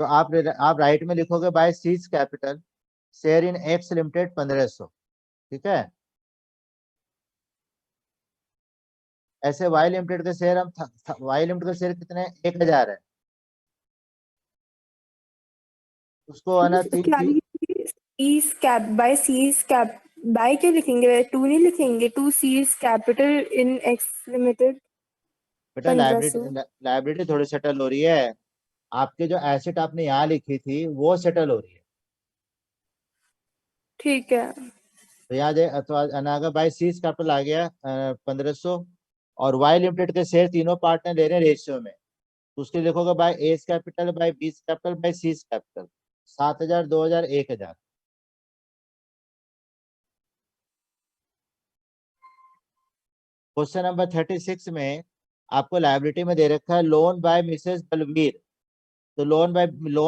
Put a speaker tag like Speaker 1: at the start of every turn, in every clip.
Speaker 1: तो आप राइट में लिखोगे by C's capital share in X limited 1500, ठीक है। ऐसे वाई लिमिटेड के शेयर वाई लिमिटेड के शेयर कितने 1000 है, उसको आना
Speaker 2: क्या C's cap by C's cap by क्या लिखेंगे, टू नहीं लिखेंगे, two C's capital in X limited
Speaker 1: बेटा
Speaker 2: 1500।
Speaker 1: लाइबिलिटी थोड़ी सेटल हो रही है, आपके जो एसेट आपने यहाँ लिखी थी वो सेटल हो रही है।
Speaker 2: ठीक है।
Speaker 1: तो याद है, अथवा अनागा बाय सीज कैपिटल आ गया 1500, और वाई लिमिटेड के शेयर तीनों पार्टनर ले रहे हैं रेशियो में, तो उसके लिखोगे बाय एस कैपिटल बाय बीस capital by C's capital 7000 2000 1000। Question number 36 में आपको लाइबिलिटी में दे रखा है लोन बाय मिसेस बलवीर। तो लोन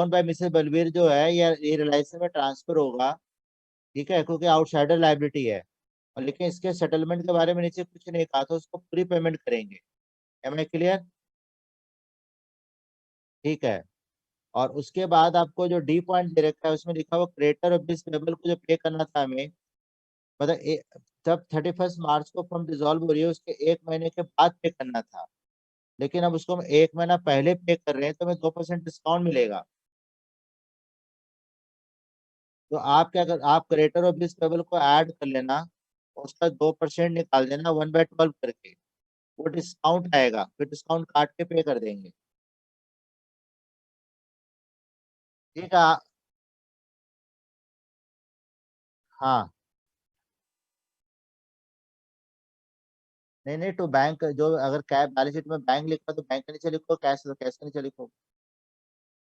Speaker 1: बाय मिसेस बलवीर जो है ये रिलायंस में ट्रांसफर होगा, ठीक है, क्योंकि आउटसाइडर लाइबिलिटी है, और लेकिन इसके सेटलमेंट के बारे में नीचे कुछ नहीं कहा, तो उसको प्री पेमेंट करेंगे। Am I clear? ठीक है। और उसके बाद आपको जो डी पॉइंट दे रखा है उसमें लिखा हुआ क्रेडिटर ऑफ दिस पेबल को जो पे करना था हमें, मतलब जब 31 मार्च को फर्म डिसॉल्व हो रही है उसके 1 महीने के बाद पे करना था, लेकिन अब उसको हम 1 महीना पहले पे कर रहे हैं तो हमें 2% डिस्काउंट मिलेगा। तो आप क्या कर, आप क्रेडिटर ऑफ दिस पेबल को ऐड कर लेना, उसका 2% निकाल देना 1/12 करके, वो डिस्काउंट आएगा, फिर डिस्काउंट काट के पे कर देंगे। ठीक है। हाँ, नहीं नहीं, तो बैंक जो अगर कैश बैलेंस शीट में बैंक लिखा तो बैंक के नीचे लिखो, कैश तो कैश के नीचे लिखो।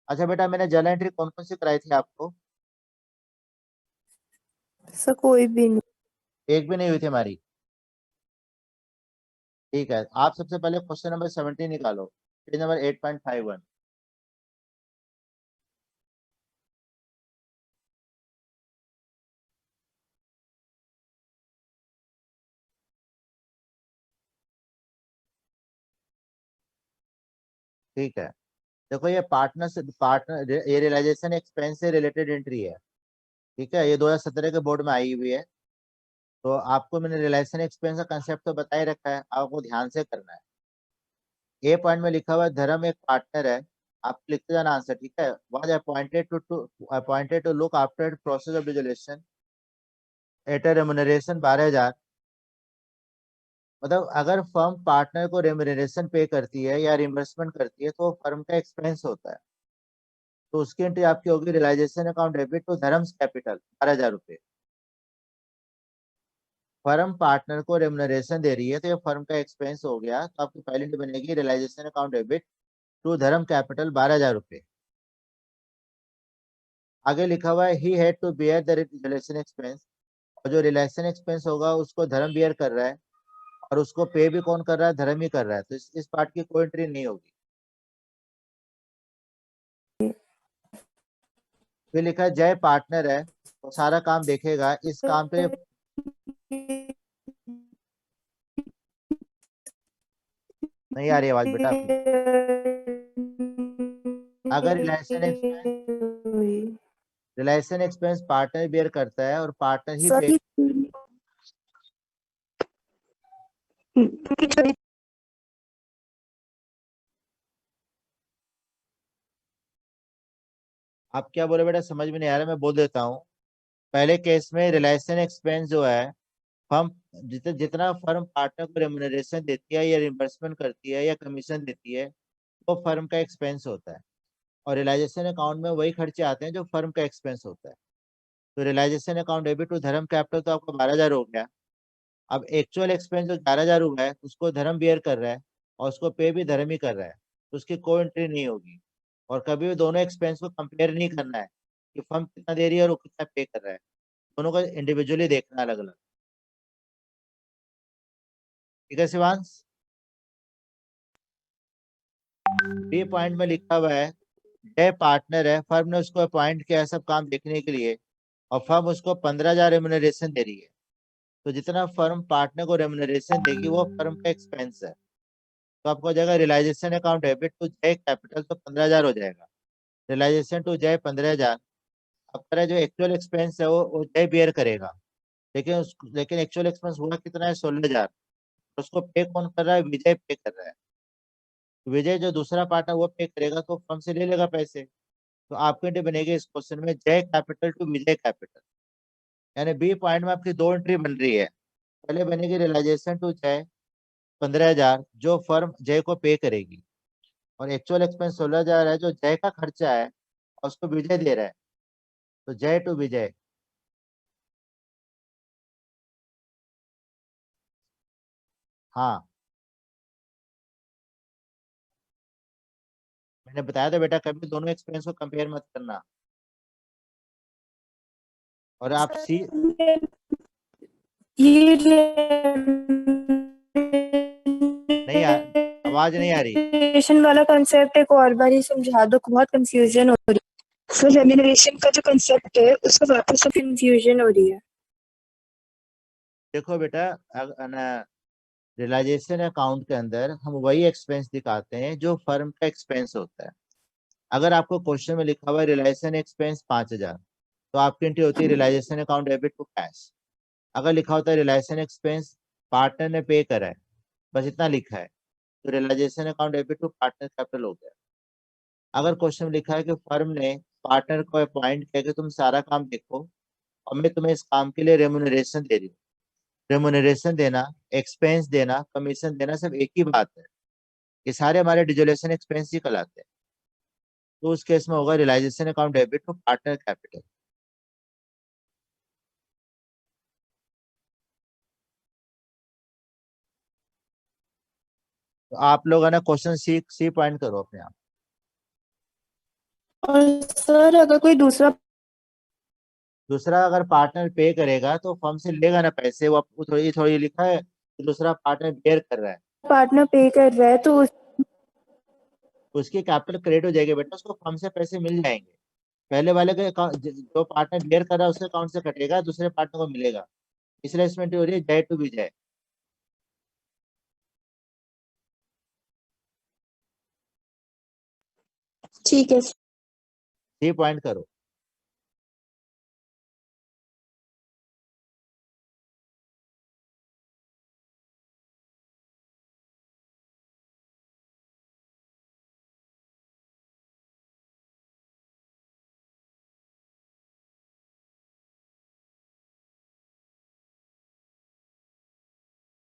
Speaker 1: अच्छा बेटा, मैंने जर्नल एंट्री कौन कौन सी कराई थी आपको?
Speaker 2: सर कोई भी नहीं।
Speaker 1: एक भी नहीं हुई थी हमारी। ठीक है, आप सबसे पहले क्वेश्चन नंबर 17 निकालो, पेज नंबर 8.51। ठीक है, देखो ये पार्टनर ये रियलाइजेशन एक्सपेंस से रिलेटेड एंट्री है, ठीक है, ये 2017 के बोर्ड में आई हुई है। तो आपको मैंने रियलाइजेशन एक्सपेंस का कंसेप्ट तो बता ही रखा है, आपको ध्यान से करना है। ए पॉइंट में लिखा हुआ है धर्म एक पार्टनर है, आप लिखते जाना आंसर, ठीक है। Was appointed to look after process of dissolution at a remuneration 12,000। मतलब अगर फर्म पार्टनर को रेम्युनरेशन पे करती है या रिम्बर्समेंट करती है तो फर्म का एक्सपेंस होता है, तो उसकी एंट्री आपकी होगी रियलाइजेशन अकाउंट डेबिट टू धर्म्स कैपिटल 12,000 रुपये। फर्म पार्टनर को रेम्युनरेशन दे रही है तो ये फर्म का एक्सपेंस हो गया, तो आपकी पहली एंट्री बनेगी realisation account debit to Dharam capital 12,000 रुपये। आगे लिखा हुआ है he had to bear the relation expense, और जो रिलेशन एक्सपेंस होगा उसको धर्म बियर कर रहा है, और उसको पे भी कौन कर रहा है? धर्म ही कर रहा है, तो इस पार्ट की कोई एंट्री नहीं होगी। फिर लिखा है जय पार्टनर है तो सारा काम देखेगा, इस काम पे नहीं आ रही आवाज बेटा आपकी। अगर रिलेशन एक्सपेंस पार्टनर बियर करता है और पार्टनर ही पे,
Speaker 2: सर
Speaker 1: आप क्या बोले बेटा समझ में नहीं आ रहा, मैं बोल देता हूँ। पहले केस में रिलेशन एक्सपेंस जो है, फर्म जितना फर्म पार्टनर को रेम्युनरेशन देती है या रिम्बर्समेंट करती है या कमीशन देती है वो फर्म का एक्सपेंस होता है, और रियलाइजेशन अकाउंट में वही खर्चे आते हैं जो फर्म का एक्सपेंस होता है। तो realisation account debit to Dharam capital तो आपका 12,000 हो गया। अब एक्चुअल एक्सपेंस जो 11,000 हुआ है उसको धर्म बियर कर रहा है, और उसको पे भी धर्म ही कर रहा है, तो उसकी कोई एंट्री नहीं होगी। और कभी भी दोनों एक्सपेंस को कंपेयर नहीं करना है कि फर्म कितना दे रही है और वो कितना पे कर रहा है, दोनों को इंडिविजुअली देखना है अलग अलग। ठीक है शिवांश? बी पॉइंट में लिखा हुआ है जय पार्टनर है, फर्म ने उसको अपॉइंट किया है सब काम देखने के लिए, और फर्म उसको 15,000 रेम्युनरेशन दे रही है, तो जितना फर्म पार्टनर को रेम्युनरेशन देगी वो फर्म का एक्सपेंस है, तो आपको हो जाएगा रियलाइजेशन अकाउंट डेबिट टू जय कैपिटल, तो 15,000 हो जाएगा। रियलाइजेशन टू जय 15,000। अब कह रहा है जो एक्चुअल एक्सपेंस है वो जय बेयर करेगा, लेकिन एक्चुअल एक्सपेंस हुआ कितना है, 16,000। उसको पे कौन कर रहा है, विजय पे कर रहा है। तो विजय जो दूसरा पार्ट है वो पे करेगा तो फर्म से ले लेगा पैसे। तो आपकी एंट्री बनेगी इस क्वेश्चन में जय कैपिटल टू विजय कैपिटल, यानी बी पॉइंट में आपकी दो एंट्री बन रही है। पहले बनेगी रियलाइजेशन टू जय 15,000 जो फर्म जय को पे करेगी, और एक्चुअल एक्सपेंस 16,000 है जो जय का खर्चा है और उसको विजय दे रहा है, तो जय टू विजय। हाँ, मैंने बताया था बेटा कभी दोनों एक्सपेंस को कंपेयर मत करना। और आप सी,
Speaker 2: ये
Speaker 1: नहीं आवाज नहीं आ रही।
Speaker 2: रेम्यूनरेशन वाला कंसेप्ट एक और बार ही समझा दो, बहुत कंफ्यूजन हो रही है। सर रेम्यूनरेशन का जो कंसेप्ट है उसका वापस से कंफ्यूजन हो रही है।
Speaker 1: देखो बेटा, रियलाइजेशन अकाउंट के अंदर हम वही एक्सपेंस दिखाते हैं जो फर्म का एक्सपेंस होता है। अगर आपको क्वेश्चन में लिखा हुआ है रियलाइजेशन एक्सपेंस 5,000, तो आपकी एंट्री होती है realisation account debit to cash. अगर लिखा होता है रियलाइजेशन एक्सपेंस पार्टनर ने पे करा है, बस इतना लिखा है, तो realisation account debit to partner capital हो गया। अगर क्वेश्चन में लिखा है कि फर्म ने पार्टनर को अपॉइंट किया कि तुम सारा काम देखो और मैं तुम्हें इस काम के लिए रेमुनरेशन दे रही हूँ, रेमुनरेशन देना, एक्सपेंस देना, कमीशन देना सब एक ही बात है। ये सारे हमारे डिजोलेशन एक्सपेंस ही कहलाते हैं। तो उस केस में होगा realisation account debit to partner capital. तो आप लोग है ना क्वेश्चन सी सी पॉइंट करो अपने आप।
Speaker 2: और सर अगर कोई दूसरा
Speaker 1: दूसरा अगर पार्टनर पे करेगा तो फर्म से लेगा ना पैसे, वो थोड़ी थोड़ी लिखा है कि दूसरा पार्टनर बेयर कर रहा है,
Speaker 2: पार्टनर पे कर रहा है तो
Speaker 1: उसकी कैपिटल क्रेडिट हो जाएगी बेटा, उसको फर्म से पैसे मिल जाएंगे। पहले वाले के जो पार्टनर बेयर कर रहा है उसके अकाउंट से कटेगा, दूसरे पार्टनर को मिलेगा। इसलिए इसमें हो रही है जय टू विजय।
Speaker 2: ठीक है।
Speaker 1: सी पॉइंट करो।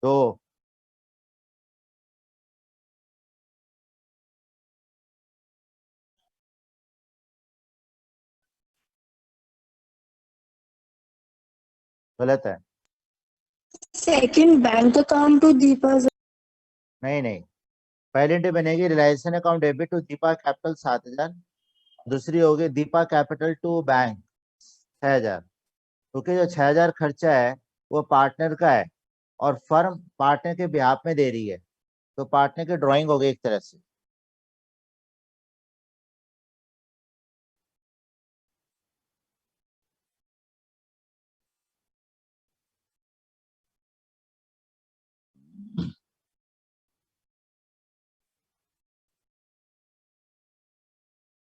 Speaker 1: तो गलत है।
Speaker 2: Second bank account to Deepa.
Speaker 1: नहीं नहीं, पहली एंट्री बनेगी reliance account debit to Deepa capital 7,000। दूसरी होगी दीपा कैपिटल टू बैंक 6,000। क्योंकि जो 6,000 खर्चा है वो पार्टनर का है और फर्म पार्टनर के बिहाफ में दे रही है, तो पार्टनर की ड्राइंग हो गई एक तरह से।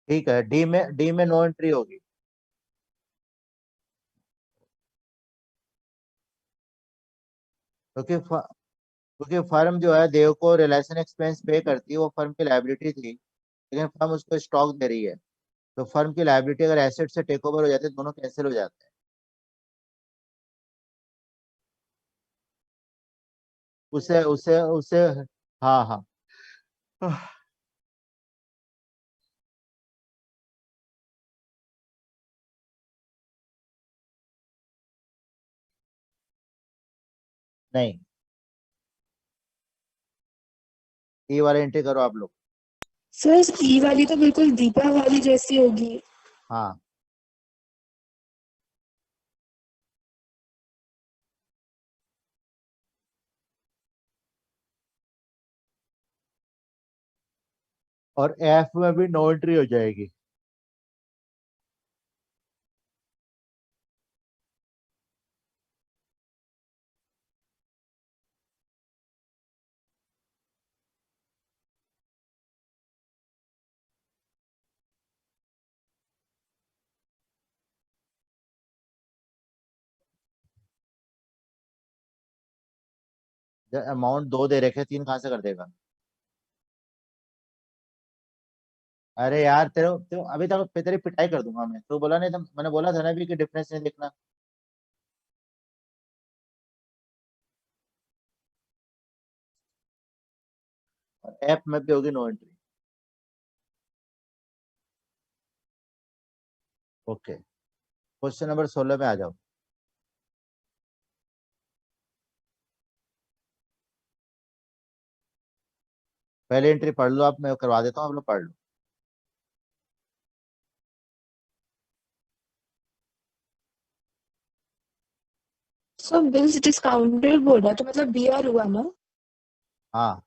Speaker 1: ठीक है, डी में नो एंट्री होगी। क्योंकि फर्म जो है देव को रिलेशन एक्सपेंस पे करती है, वो फर्म की लाइबिलिटी थी, लेकिन फर्म उसको स्टॉक दे रही है। तो फर्म की लाइबिलिटी अगर एसेट से टेक ओवर हो जाती है, दोनों कैंसिल हो जाते हैं। उसे उसे उसे हाँ हाँ। नहीं, ई वाला एंट्री करो आप लोग।
Speaker 2: सर ई वाली तो बिल्कुल दीपा वाली जैसी होगी।
Speaker 1: हाँ, और एफ में भी नो एंट्री हो जाएगी। जब अमाउंट 2 दे रखे 3 कहाँ से कर देगा? अरे यार तेरे तेरे अभी तक तेरी पिटाई कर दूंगा मैं, तो बोला नहीं था, मैंने बोला था ना अभी कि डिफरेंस नहीं देखना। और ऐप में भी होगी no entry. Okay, question number 16 में आ जाओ। पहले एंट्री पढ़ लो आप, मैं करवा देता हूँ, आप लोग पढ़ लो।
Speaker 2: सो बिल्स डिस्काउंटेड बोल रहा है तो मतलब बीआर हुआ ना।
Speaker 1: हाँ,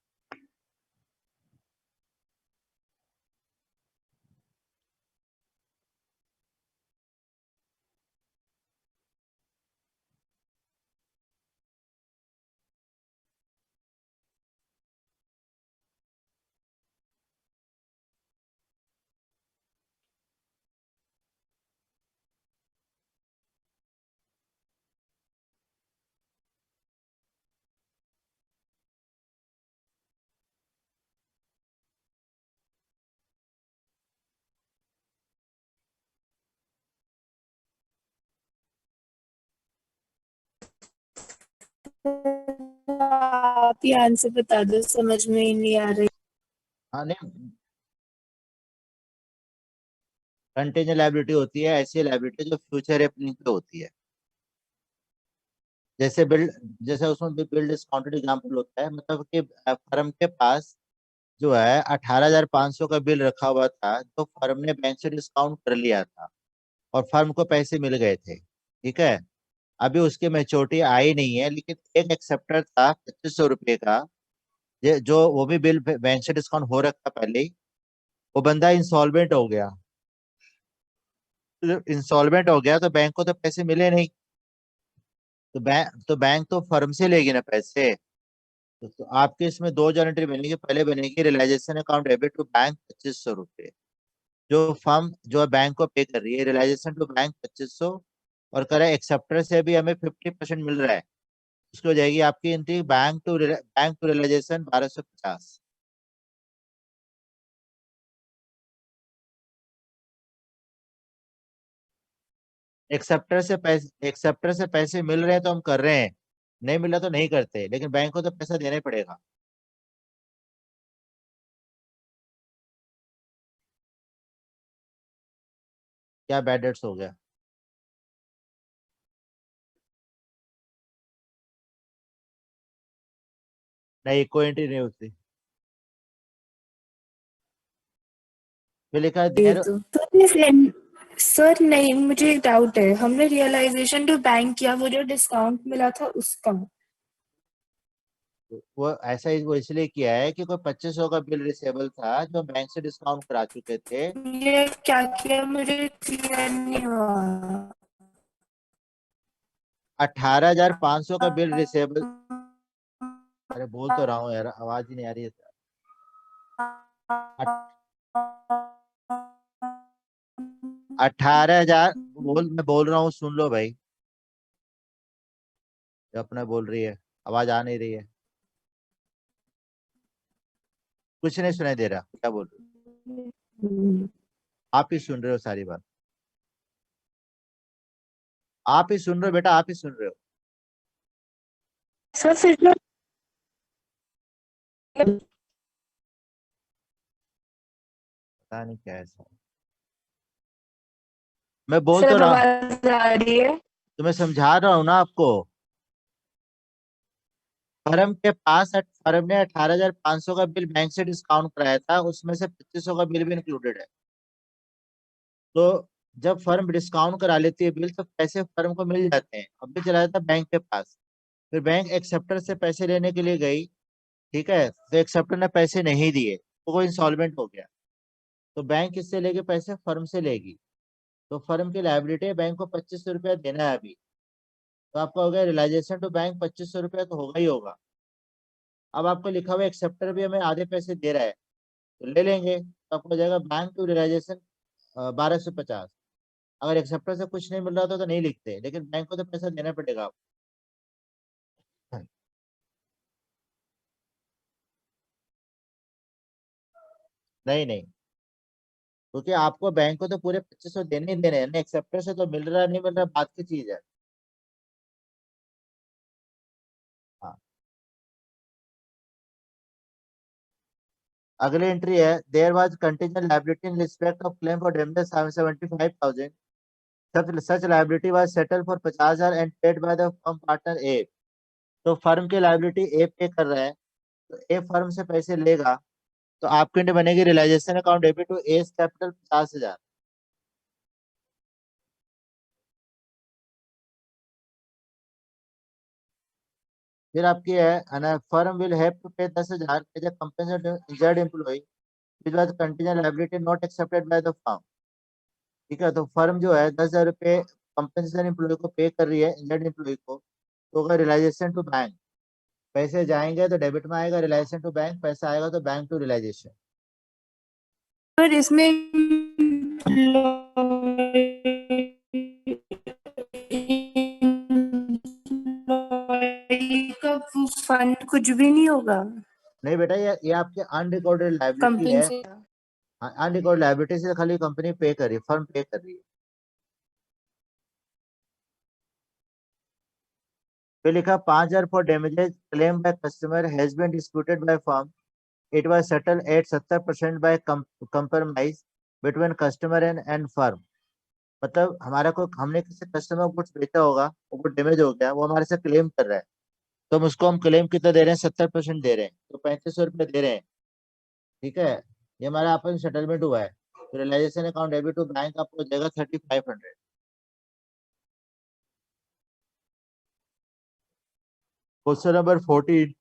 Speaker 2: आप ही आंसर बता दो, समझ में ही नहीं आ रही।
Speaker 1: हाँ नहीं, कंटेंजेंट लायबिलिटी होती है ऐसी लायबिलिटी जो फ्यूचर हैपनिंग पे होती है। जैसे बिल्ड, जैसे उसमें बिल डिस्काउंटेड एग्जाम्पल होता है, मतलब कि फर्म के पास जो है 18,500 का बिल रखा हुआ था, तो फर्म ने बैंक से डिस्काउंट कर लिया था और फर्म को पैसे मिल गए थे। ठीक है, अभी उसकी मैच्योरिटी आई नहीं है, लेकिन एक एक्सेप्टर था 2500 रुपये का, जो वो भी बिल बैंक से डिस्काउंट हो रखा पहले ही, वो बंदा इंसॉल्वेंट हो गया। इंसॉल्वेंट हो गया तो बैंक को तो पैसे मिले नहीं, तो बैंक तो फर्म से लेगी ना पैसे। तो आपके इसमें दो जानकारी बनेगी, पहले बनेगी realisation account debit to bank 2500 रुपये, जो फर्म जो है बैंक को पे कर रही है, रियलाइजेशन टू बैंक 2500, और करे एक्सेप्टर से भी हमें 50% मिल रहा है, उसकी हो जाएगी आपकी entry bank to realisation 1250। Acceptor से पैसे मिल रहे हैं तो हम कर रहे हैं, नहीं मिला तो नहीं करते, लेकिन बैंक को तो पैसा देना ही पड़ेगा। क्या बैड डेट्स हो गया? नहीं, कोई एंट्री नहीं होती। फिर लिखा है
Speaker 2: ये
Speaker 1: देर।
Speaker 2: तो सर नहीं, मुझे एक डाउट है, हमने रियलाइजेशन टू बैंक किया, वो जो डिस्काउंट मिला था उसका।
Speaker 1: वो ऐसा ही वो इसलिए किया है कि कोई 2500 का बिल रिसेबल था जो बैंक से डिस्काउंट करा चुके थे।
Speaker 2: ये क्या किया मुझे क्लियर नहीं हुआ।
Speaker 1: 18,500 का बिल रिसेबल। अरे बोल तो रहा हूँ यार, आवाज ही नहीं आ रही है। 18,000 बोल, मैं बोल रहा हूँ सुन लो भाई, जो अपने बोल रही है, आवाज आ नहीं रही है, कुछ नहीं सुनाई दे रहा, क्या बोल रहे हो? आप ही सुन रहे हो सारी बात, आप ही सुन रहे हो बेटा, आप ही सुन रहे हो।
Speaker 2: सर फिर तो
Speaker 1: पता नहीं क्या है ऐसा, मैं बोल
Speaker 2: सर
Speaker 1: तो
Speaker 2: अब
Speaker 1: रहा,
Speaker 2: आवाज आ रही है।
Speaker 1: तो मैं समझा रहा हूँ ना आपको। फर्म ने 18,500 का बिल बैंक से डिस्काउंट कराया था, उसमें से 2500 का बिल भी इंक्लूडेड है। तो जब फर्म डिस्काउंट करा लेती है बिल, तो पैसे फर्म को मिल जाते हैं, अब भी चला जाता है बैंक के पास। फिर बैंक एक्सेप्टर से पैसे लेने के लिए गई, ठीक है, तो एक्सेप्टर ने पैसे नहीं दिए, तो वो इंसॉल्वेंट हो गया। तो बैंक किससे लेगी पैसे? फर्म से लेगी। तो फर्म की लायबिलिटी है बैंक को 2500 रुपया देना है अभी। तो आपका हो गया रियलाइजेशन टू बैंक 2500 रुपया तो होगा ही होगा। अब आपको लिखा हुआ एक्सेप्टर भी हमें आधे पैसे दे रहा है, तो ले लेंगे, तो आपको हो जाएगा बैंक टू रियलाइजेशन 1250। अगर एक्सेप्टर से कुछ नहीं मिल रहा तो नहीं लिखते, लेकिन बैंक को तो पैसा देना पड़ेगा। नहीं नहीं, क्योंकि आपको बैंक को तो पूरे 2500 देने ही देने हैं ना, एक्सेप्टर से तो मिल रहा नहीं मिल रहा बात की चीज है। हाँ, अगली एंट्री है, there was contingent liability in respect of claim for damages 75,000, such liability was settle for 50,000 and paid by the firm partner A. तो फर्म की लायबिलिटी ए पे कर रहा है, तो ए फर्म से पैसे लेगा, तो आपके लिए बनेगी realisation account debit to S capital 50,000। फिर आपकी है firm will have to pay 10,000 as a compensation injured employ which was contingent liability not accepted by the firm. ठीक है, तो फर्म जो है 10,000 रुपये कंपेंसेशन एम्प्लॉय को पे कर रही है, इंजर्ड एम्प्लॉय को, तो होगा रियलाइजेशन टू बैंक। पैसे जाएंगे तो डेबिट में आएगा रियलाइजेशन टू बैंक, पैसा आएगा तो बैंक टू रियलाइजेशन।
Speaker 2: पर इसमें का फंड कुछ भी नहीं होगा
Speaker 1: नहीं बेटा, ये आपकी अनरिकॉर्डेड लायबिलिटी है।
Speaker 2: कंपेंसेशन।
Speaker 1: अनरिकॉर्डेड लायबिलिटी से खाली कंपनी पे कर रही है, फर्म पे कर रही है। फिर लिखा 5,000 for damages claim by customer has been disputed by firm, it was settled at 70% by compromise between customer and firm. मतलब हमारा कोई, हमने किसी कस्टमर को कुछ बेचा होगा, वो कुछ डैमेज हो गया, वो हमारे से क्लेम कर रहा है, तो हम उसको हम क्लेम कितना दे रहे हैं, 70% दे रहे हैं, तो 3500 रुपये दे रहे हैं। ठीक है, ये हमारा आपस में सेटलमेंट हुआ है, तो realisation account debit to bank आपको देगा 3500। क्वेश्चन नंबर 14,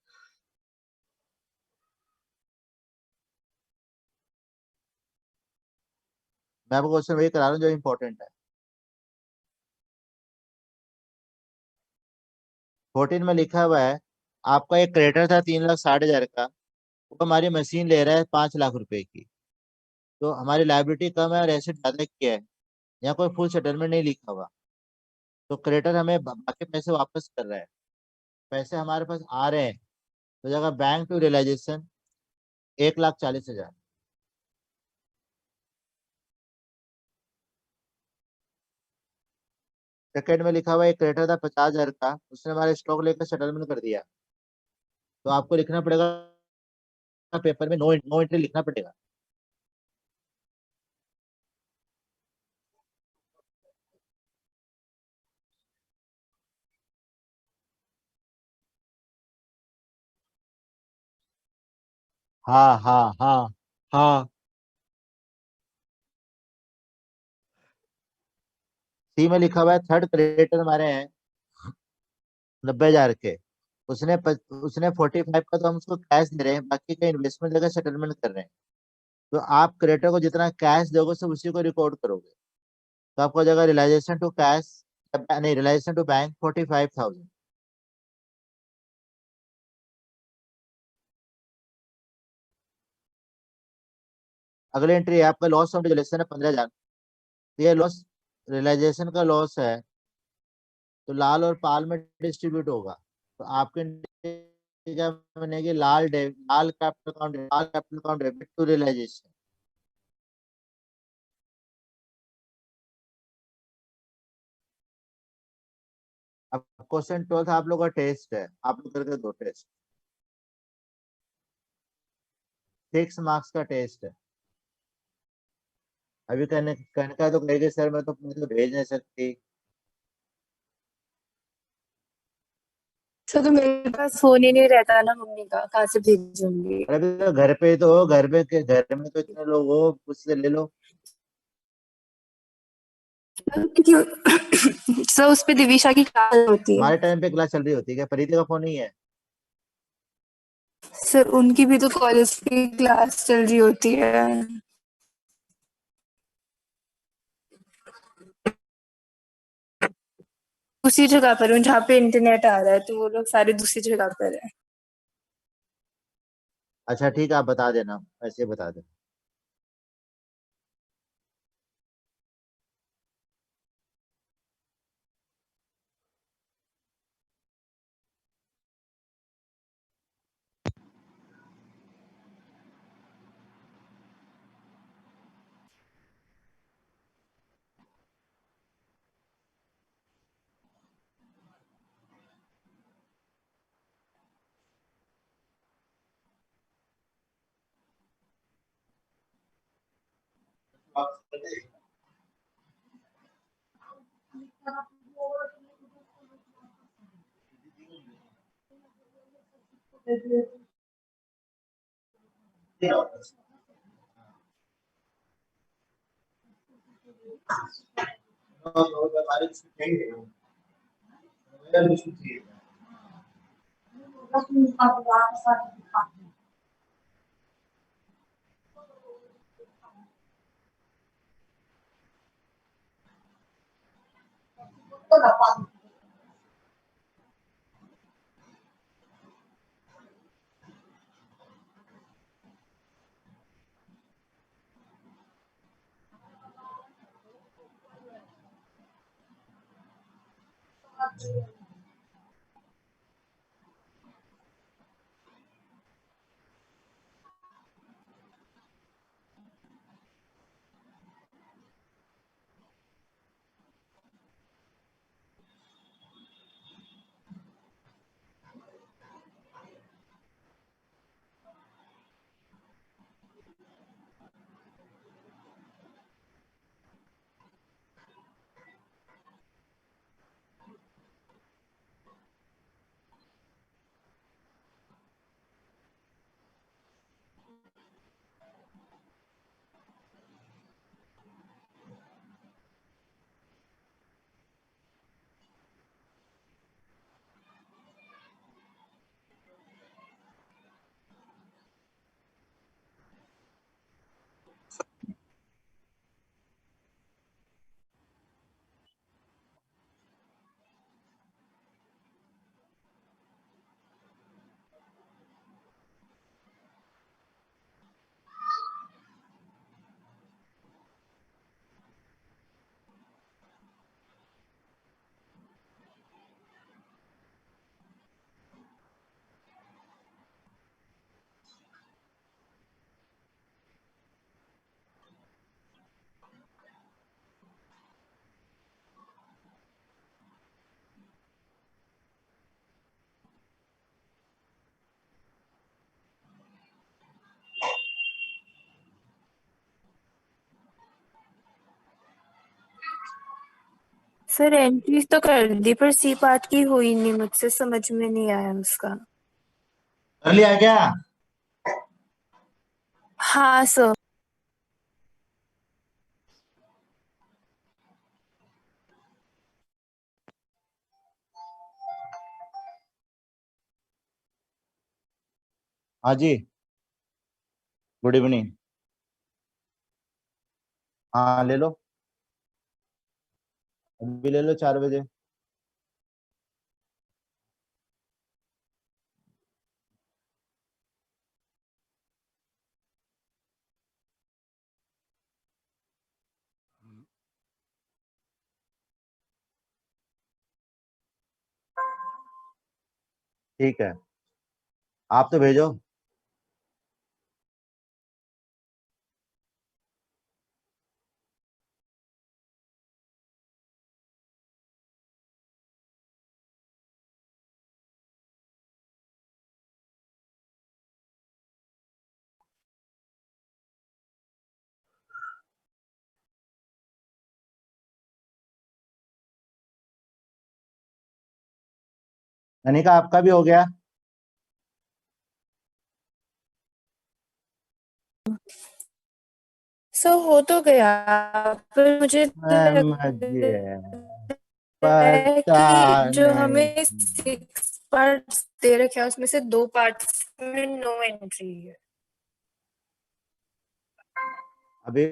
Speaker 1: मैं आपको क्वेश्चन वही करा रहा हूँ जो इम्पोर्टेंट है। 14 में लिखा हुआ है, आपका एक क्रेडिटर था 3,60,000 का, वो हमारी मशीन ले रहा है 5 लाख रुपए की, तो हमारी लायबिलिटी कम है और एसेट ज्यादा की है, यहाँ कोई फुल सेटलमेंट नहीं लिखा हुआ, तो क्रेडिटर हमें बाकी पैसे वापस कर रहा है, पैसे हमारे पास आ रहे हैं, तो जगह बैंक टू रियलाइजेशन 1,40,000। सेकेंड में लिखा हुआ है, एक क्रेडिटर था 50,000 का, उसने हमारे स्टॉक लेकर सेटलमेंट कर दिया, तो आपको लिखना पड़ेगा पेपर में, नो नो एंट्री लिखना पड़ेगा। हाँ हाँ हाँ हाँ। सी में लिखा हुआ है, थर्ड क्रेडिटर हमारे हैं 90,000 के, उसने 45 का तो हम उसको कैश दे रहे हैं, बाकी का इन्वेस्टमेंट लेकर सेटलमेंट कर रहे हैं, तो आप क्रेडिटर को जितना कैश दोगे सब उसी को रिकॉर्ड करोगे, तो आपको हो जाएगा रियलाइजेशन टू कैश, नहीं रियलाइजेशन टू बैंक 45,000। अगली एंट्री है आपका लॉस ऑन रियलाइजेशन है 15,000, ये लॉस रियलाइजेशन का लॉस है, तो लाल और पाल में डिस्ट्रीब्यूट होगा, तो आपके क्या बनेगी, Lal capital account debit to realisation. अब क्वेश्चन 12 आप लोग का टेस्ट है, आप लोग करके दो टेस्ट, 6 मार्क्स का टेस्ट है। अभी कहने कहने का तो कहेगी सर मैं तो भेज नहीं सकती।
Speaker 2: सर तो मेरे पास फोन ही नहीं रहता ना मम्मी का, कहाँ से भेजूंगी।
Speaker 1: अरे अभी तो घर पे ही तो हो, घर में तो इतने लोग हो, उससे ले लो।
Speaker 2: क्योंकि सर उस पे दिविशा की क्लास होती है।
Speaker 1: हमारे टाइम पे क्लास चल रही होती है क्या, प्रीति का फोन नहीं है?
Speaker 2: सर उनकी भी तो कॉलेज की क्लास चल रही होती है। उसी जगह पर हूँ जहाँ पे इंटरनेट आ रहा है, तो वो लोग सारे दूसरी जगह पर है।
Speaker 1: अच्छा ठीक है, आप बता देना, ऐसे बता देना।
Speaker 2: सर एंट्री तो कर दी पर सी पार्ट की हुई नहीं, मुझसे समझ में नहीं आया उसका।
Speaker 1: कर लिया क्या?
Speaker 2: हाँ सर।
Speaker 1: हाँ जी, गुड इवनिंग। हाँ ले लो, अभी ले लो 4 बजे। ठीक है, आप तो भेजो। अनिका आपका भी हो गया?
Speaker 2: सर हो तो गया, पर मुझे
Speaker 1: मुझे
Speaker 2: है
Speaker 1: पता
Speaker 2: कि जो
Speaker 1: नहीं।
Speaker 2: हमें 6 पार्ट्स दे रखे हैं उसमें से 2 पार्ट्स में नो एंट्री है।
Speaker 1: अभी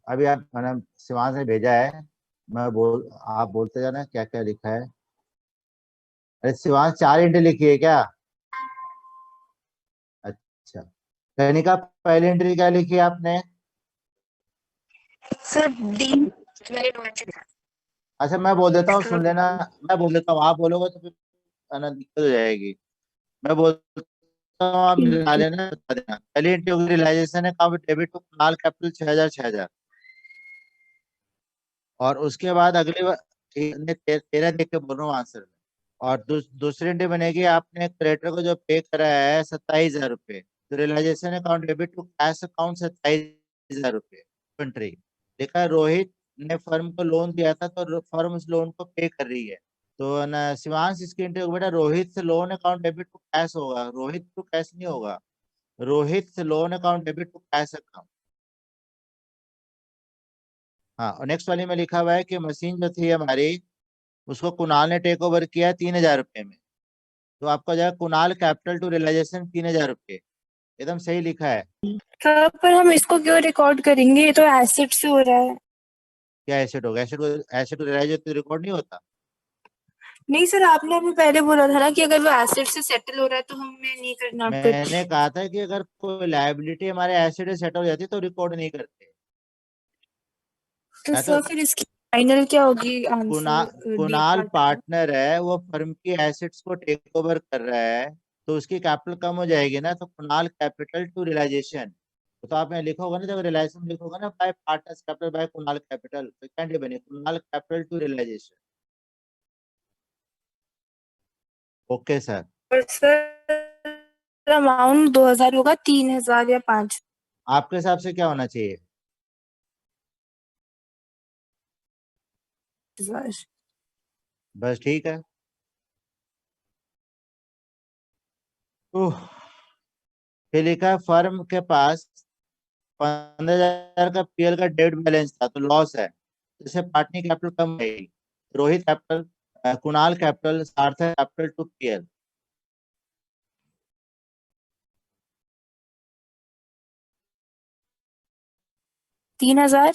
Speaker 1: अभी आप मैंने शिवांश ने भेजा है, आप बोलते जाना क्या क्या लिखा है। अरे शिवांश 4 एंट्री लिखी है क्या? अच्छा, कनिका पहली एंट्री क्या लिखी है आपने?
Speaker 2: सर डी मैंने नो एंट्री लिखा
Speaker 1: अच्छा मैं बोल देता हूँ, सुन लेना।
Speaker 2: है।
Speaker 1: मैं बोल देता हूँ, आप बोलोगे तो फिर है ना दिक्कत हो जाएगी। मैं बोलता हूँ, आप
Speaker 2: ठीक
Speaker 1: मिला
Speaker 2: है।
Speaker 1: लेना, बता देना। पहली एंट्री होगी realisation account debit to Kunal capital 6,000 और उसके बाद अगली बार ठीक है, 13 देख के बोल रहा हूँ आंसर में। और दूसरी एंट्री बनेगी, आपने क्रेडिटर को जो पे करा है 27,000 रुपये, तो realisation account debit to cash account 27,000 रुपये एंट्री। लिखा है रोहित ने फर्म को लोन दिया था तो फर्म उस लोन को पे कर रही है। तो ना शिवांश इसके इंटरव्यू बेटा रोहित से loan account debit to cash होगा, रोहित टू कैश नहीं होगा, रोहित से loan account debit to cash account. हाँ, और नेक्स्ट वाली में लिखा हुआ है कि मशीन जो थी हमारी उसको कुणाल ने टेक ओवर किया 3,000 रुपये में। तो आपका जो है कुणाल कैपिटल टू रियलाइजेशन 3,000 रुपये, एकदम सही लिखा है।
Speaker 2: सर पर हम इसको क्यों रिकॉर्ड करेंगे, ये तो एसेट से हो रहा है।
Speaker 1: क्या एसेट होगा? एसेट रियलाइज तो रिकॉर्ड नहीं होता।
Speaker 2: नहीं सर, आपने अभी पहले बोला था ना कि अगर वो एसेट से सेटल हो रहा है तो हमें नहीं करना कुछ।
Speaker 1: मैंने कहा था कि अगर कोई लायबिलिटी हमारे एसेट से सेटल हो जाती है तो रिकॉर्ड नहीं करते।
Speaker 2: तो
Speaker 1: या तो
Speaker 2: सर फिर इसकी फाइनल क्या होगी
Speaker 1: कुना,
Speaker 2: आंसर डी
Speaker 1: कुणाल
Speaker 2: पार्ट का?
Speaker 1: पार्टनर है, वो फर्म की एसेट्स को टेक ओवर कर रहा है, तो उसकी कैपिटल कम हो जाएगी ना, तो कुणाल कैपिटल टू रियलाइजेशन। तो आपने लिखा होगा ना, जब रियलाइजेशन लिखोगा ना by partners capital by Kunal capital, तो कैंडी बने Kunal capital to realisation. Okay sir.
Speaker 2: और सर अमाउंट 2,000 होगा, 3,000 या 5,000?
Speaker 1: आपके हिसाब से क्या होना चाहिए? बस ठीक है। उह, फिर लिखा है फर्म के पास 15,000 का पीएल का डेट बैलेंस था तो लॉस है, जैसे पार्टनर कैपिटल कम है। रोहित कैपिटल, कुणाल कैपिटल, सार्थक कैपिटल टू पीएल।
Speaker 2: 3,000।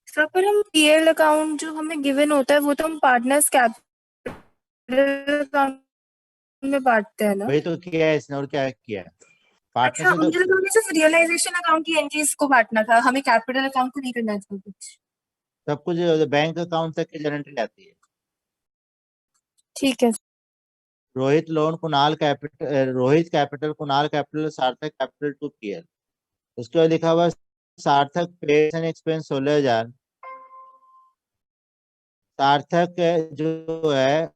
Speaker 2: सर पर हम पीएल अकाउंट जो हमें गिवन होता है वो तो हम पार्टनर्स कैपिटल अकाउंट में बांटते हैं ना।
Speaker 1: वही तो किया है इसने, और क्या किया है? पार्टनर
Speaker 2: अच्छा,
Speaker 1: से
Speaker 2: मुझे
Speaker 1: तो
Speaker 2: लगा हमें सिर्फ रियलाइजेशन अकाउंट की एंट्रीज को बांटना था, हमें कैपिटल अकाउंट को नहीं करना था कुछ।
Speaker 1: सब कुछ बैंक अकाउंट तक की एंट्री आती है।
Speaker 2: ठीक है।
Speaker 1: Rohit loan Kunal capital, Rohit capital Kunal capital सार्थक कैपिटल टू पीएल। उसके बाद लिखा हुआ सार्थक पेड एंड एक्सपेंस 16,000। सार्थक जो है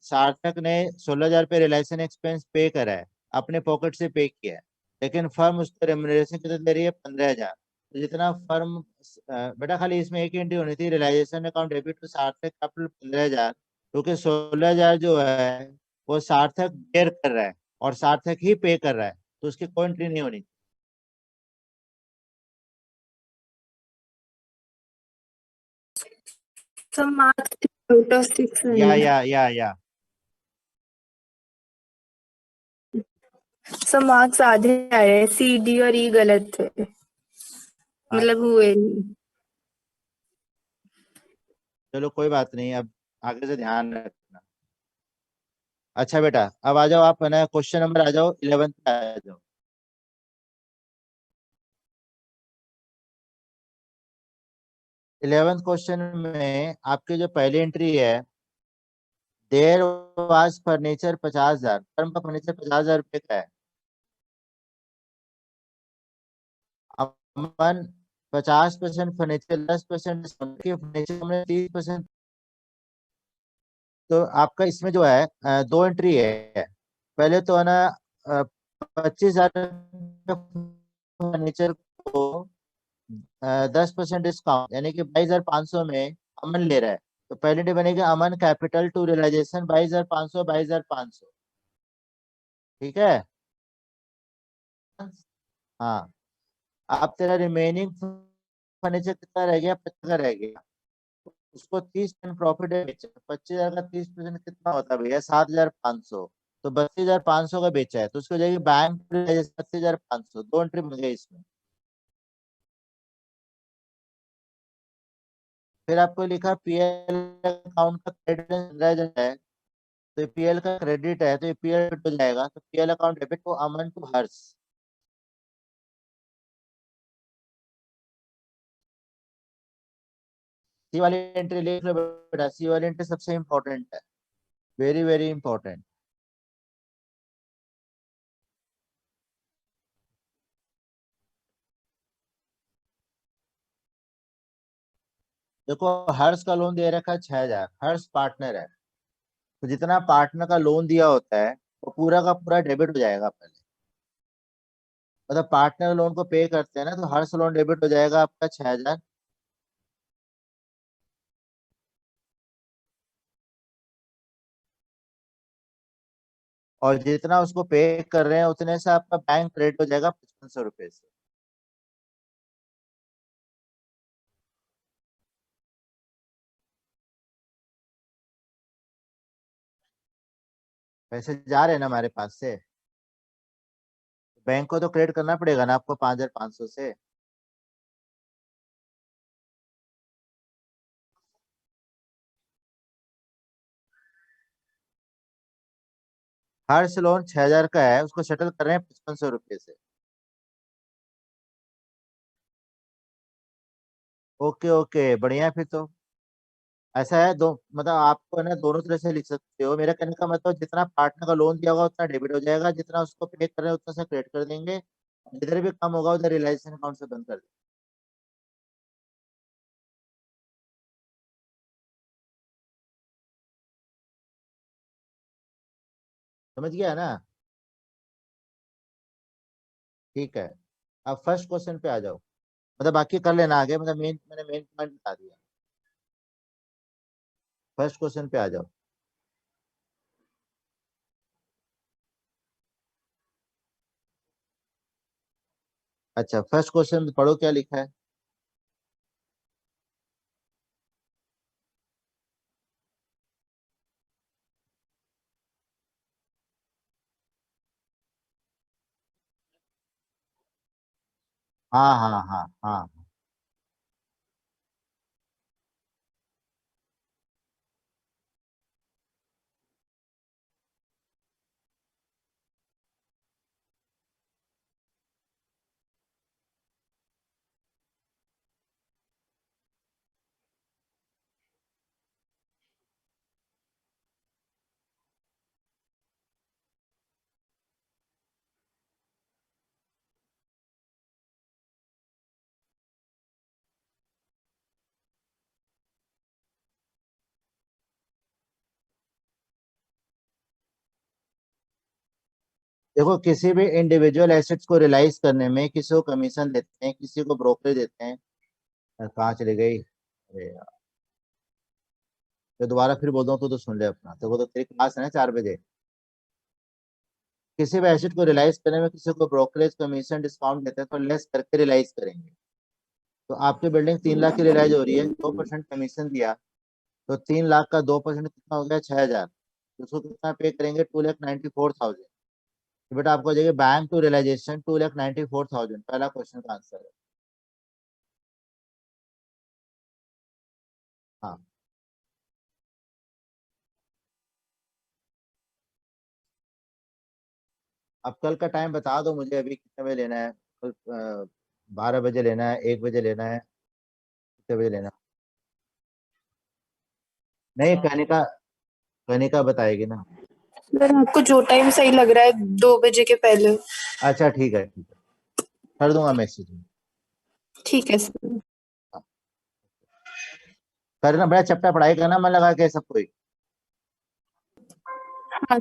Speaker 1: सार्थक ने 16,000 रुपये रिलायंस एक्सपेंस पे करा है, अपने पॉकेट से पे किया है, लेकिन फर्म उसको रेम्युनरेशन कितना दे रही है? 15,000। तो जितना फर्म बेटा खाली इसमें एक एंट्री होनी थी, रियलाइजेशन अकाउंट डेबिट टू सार्थक कैपिटल 15,000, क्योंकि 16,000 जो है वो सार्थक बेयर कर रहा है और सार्थक ही पे कर रहा है, तो उसकी कोई एंट्री नहीं होनी।
Speaker 2: सब मार्क्स आउट ऑफ 6 है।
Speaker 1: या
Speaker 2: सब मार्क्स आधे आ रहे हैं, सी डी और ई गलत थे,
Speaker 1: हाँ,
Speaker 2: मतलब हुए नहीं।
Speaker 1: चलो कोई बात नहीं, अब आगे से ध्यान रखना। अच्छा बेटा, अब आ जाओ आप, है ना, क्वेश्चन नंबर आ जाओ 11 पे आ जाओ। 11th क्वेश्चन में आपकी जो पहली एंट्री है, देर वाज फर्नीचर 50,000, फर्म का फर्नीचर 50,000 रुपये का है। अमन 50% फर्नीचर, 10% फर्नीचर में 30%। तो आपका इसमें जो है दो एंट्री है। पहले तो है ना 25,000 फर्नीचर को 10% डिस्काउंट, यानी कि 22,500 में अमन ले रहा है। तो पहली एंट्री बनेगी अमन कैपिटल टू रियलाइजेशन 22,500, 22,500। ठीक है। हाँ, अब तेरा रिमेनिंग फर्नीचर कितना रह गया? 25 का रह गया। उसको 30% प्रॉफिट है बेचा, 25,000 का 30% कितना होता है भैया? 7,500। तो 32,500 का बेचा है, तो उसको जाएगी बैंक 32,500, दो एंट्री बन गई इसमें। फिर आपको लिखा पीएल अकाउंट का क्रेडिट रह जाता है, तो पीएल का क्रेडिट है तो पीएल डेबिट हो जाएगा, तो पीएल अकाउंट डेबिट को अमन टू हर्ष। सी वाली एंट्री लिख लो बेटा, सी वाली एंट्री सबसे इंपॉर्टेंट है, वेरी वेरी इंपॉर्टेंट। देखो, हर्ष का लोन दे रखा है 6,000, हर्ष पार्टनर है, तो जितना पार्टनर का लोन दिया होता है वो पूरा का पूरा डेबिट हो जाएगा पहले। मतलब पार्टनर लोन को पे करते हैं ना, तो हर्ष लोन डेबिट हो जाएगा आपका 6,000। और जितना उसको पे कर रहे हैं उतने से आपका बैंक क्रेडिट हो जाएगा 5500 रुपये से। पैसे जा रहे हैं ना हमारे पास से, बैंक को तो क्रेडिट करना पड़ेगा ना आपको 5500 से। हर्ष लोन 6000 का है, उसको सेटल कर रहे हैं 5500 रुपये से। ओके ओके, बढ़िया है फिर तो। ऐसा है, दो मतलब आपको है ना दोनों तरह से लिख सकते हो। मेरा कहने का मतलब जितना पार्टनर का लोन दिया होगा उतना डेबिट हो जाएगा, जितना उसको पे कर रहे हैं उतना से क्रेडिट कर देंगे, जिधर भी कम होगा उधर रिलायंस अकाउंट से बंद कर देंगे। समझ गया ना? ठीक है, अब फर्स्ट क्वेश्चन पे आ जाओ। मतलब बाकी कर लेना आगे, मतलब मैंने मेन पॉइंट बता दिया। फर्स्ट क्वेश्चन पे आ जाओ। अच्छा, फर्स्ट क्वेश्चन पढ़ो क्या लिखा है। हाँ हाँ हाँ हाँ। देखो, किसी भी इंडिविजुअल एसेट्स को रियलाइज करने में किसी को कमीशन देते हैं, किसी को ब्रोकरेज देते हैं। कहाँ चली गई? अरे यार, तो दोबारा फिर बोल दूं तो सुन ले अपना। तो वो तो तेरी क्लास है ना 4 बजे। किसी भी एसेट को रियलाइज करने में किसी को ब्रोकरेज कमीशन डिस्काउंट देते हैं, तो लेस करके रियलाइज करेंगे। तो आपकी बिल्डिंग 3 लाख की रियलाइज हो रही है, 2% कमीशन दिया, तो 3 लाख का 2% कितना हो गया? 6000। तो उसको कितना पे करेंगे? 2,94,000। तो बेटा आपको हो जाएगी बैंक टू रियलाइजेशन 2,94,000। पहला क्वेश्चन का आंसर है। हाँ, अब कल का टाइम बता दो मुझे, अभी कितने बजे लेना है कल? 12 बजे लेना है, 1 बजे लेना है, कितने बजे लेना है? नहीं, कनिका बताएगी ना।
Speaker 2: सर आपको जो टाइम सही लग रहा है 2 बजे के पहले।
Speaker 1: अच्छा ठीक है, ठीक है, कर दूंगा मैसेज में।
Speaker 2: ठीक है सर।
Speaker 1: हाँ, करना बड़ा चपटा, पढ़ाई करना मन लगा के सब कोई।
Speaker 2: हाँ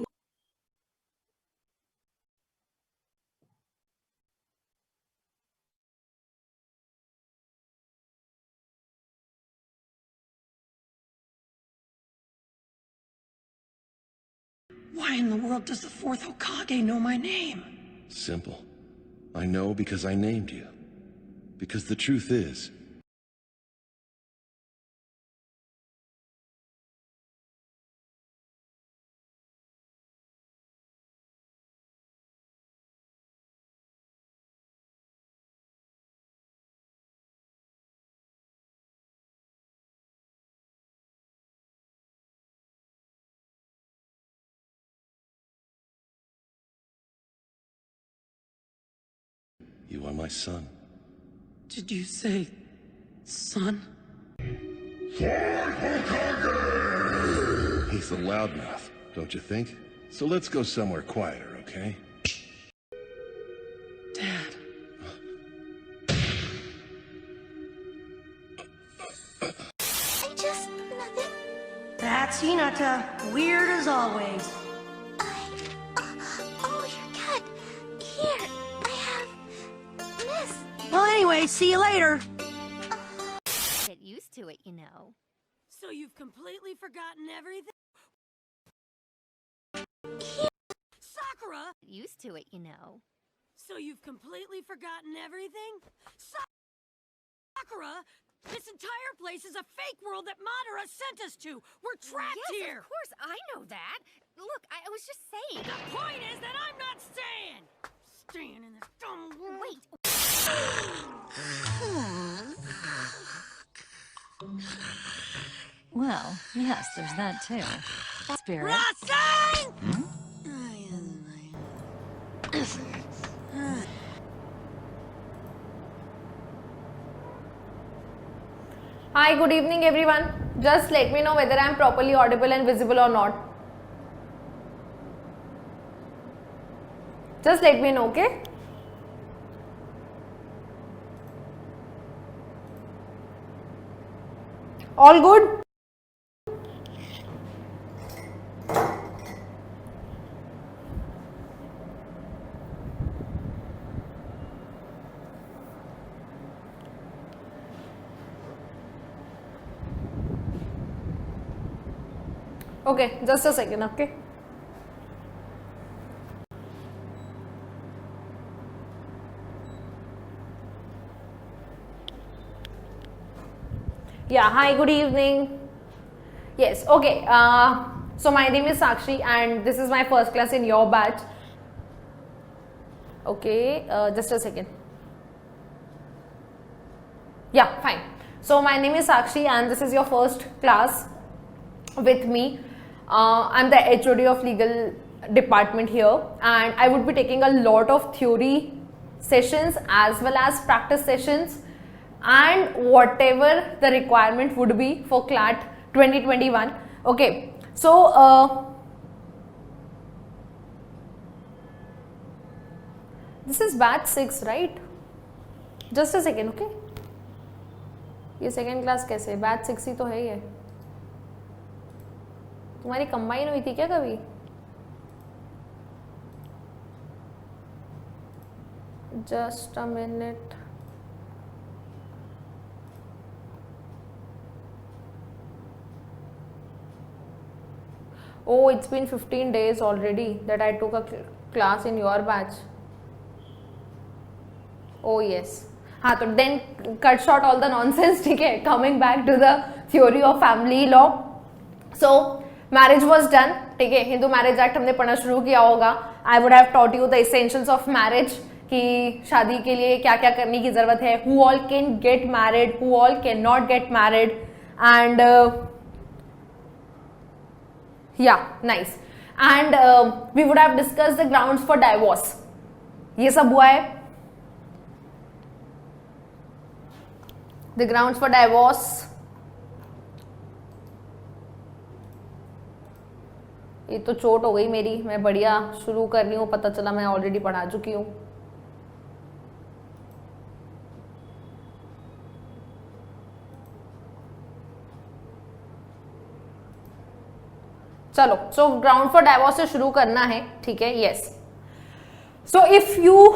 Speaker 3: Why in the world does the fourth Hokage know my name?
Speaker 4: Simple. I know because I named you. Because the truth is, you are my son.
Speaker 3: Did you say son?
Speaker 4: He's a loudmouth, don't you think? So let's go somewhere quieter, okay?
Speaker 3: Dad.
Speaker 5: Nothing.
Speaker 3: That's Hinata. Weird as always.
Speaker 5: Oh, your cat. Here, I have this.
Speaker 3: Well, anyway, see you later.
Speaker 5: Get used to it, you know.
Speaker 3: So you've completely forgotten everything? Sakura!
Speaker 5: Used to it, you know.
Speaker 3: So you've completely forgotten everything? Sakura! This entire place is a fake world that Madara sent us to! We're trapped
Speaker 5: Yes,
Speaker 3: here!
Speaker 5: of course, I know that. Look, I was just saying.
Speaker 3: The point is that I'm not staying! Staying in this dumb world.
Speaker 5: Wait.
Speaker 6: Well, yes, there's that too. Spirit.
Speaker 3: Rasen!
Speaker 7: Hi, good evening everyone. Just let me know whether I am properly audible and visible or not. Just let me know, okay? All good? Okay, just a second, okay? Yeah, hi, good evening. Yes, okay. So my name is Sakshi and this is my first class in your batch. Okay, just a second. Yeah, fine. So my name is Sakshi and this is your first class with me. I'm the HOD of legal department here and I would be taking a lot of theory sessions as well as practice sessions and whatever the requirement would be for CLAT 2021. Okay, so this is batch 6, right? Just a second, okay? ये second class कैसे? Batch 6 ही तो है ये. तुम्हारी combine हुई थी क्या कभी? Just a minute. Oh, it's been 15 days already that I took a class in your batch. Oh yes. हाँ तो then cut short all the nonsense, ठीक है? Coming back to the theory of family law. So marriage was done, ठीक है? Hindu marriage act हमने पढ़ना शुरू किया होगा. I would have taught you the essentials of marriage कि शादी के लिए क्या क्या करने की जरूरत है. Who all can get married, who all cannot get married, and yeah, nice. And we would have discussed the grounds for divorce. ये सब हुआ है. The grounds for divorce. ये तो चोट हो गई मेरी. मैं बढ़िया शुरू कर रही हूँ, पता चला मैं ऑलरेडी पढ़ा चुकी हूँ. चलो, सो ग्राउंड फॉर डाइवोर्स से शुरू करना है, ठीक है? Yes. So if you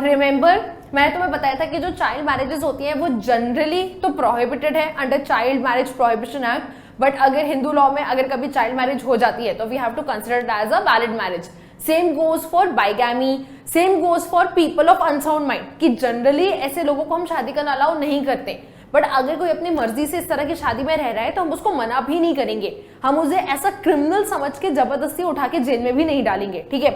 Speaker 7: remember, मैंने तुम्हें बताया था कि जो चाइल्ड मैरिजेस होती हैं वो जनरली तो प्रोहिबिटेड है under child marriage prohibition act, but अगर हिंदू लॉ में अगर कभी चाइल्ड मैरिज हो जाती है तो we have to consider it as a valid marriage. Same goes for bigamy, same goes for people of unsound mind, कि जनरली ऐसे लोगों को हम शादी करना अलाउ नहीं करते, बट अगर कोई अपनी मर्जी से इस तरह की शादी में रह रहा है तो हम उसको मना भी नहीं करेंगे. हम उसे ऐसा क्रिमिनल समझ के जबरदस्ती उठा के जेल में भी नहीं डालेंगे, ठीक है?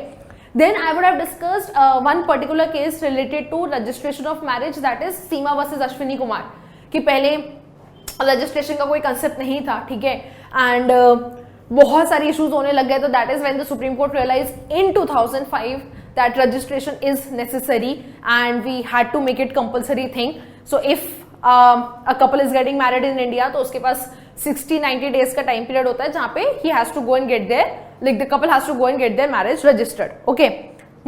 Speaker 7: Then I would have discussed one particular case related to registration of marriage, that is Seema versus Ashwini Kumar, कि पहले रजिस्ट्रेशन का कोई कंसेप्ट नहीं था, ठीक है? एंड बहुत सारे इश्यूज होने लग गए, तो that is when the supreme court realised in 2005 that registration is necessary and we had to make it compulsory thing. So if a couple is getting married in India, तो उसके पास 60-90 days का time period होता है जहाँ पे he has to go and get their, like the couple has to go and get their marriage registered. Okay,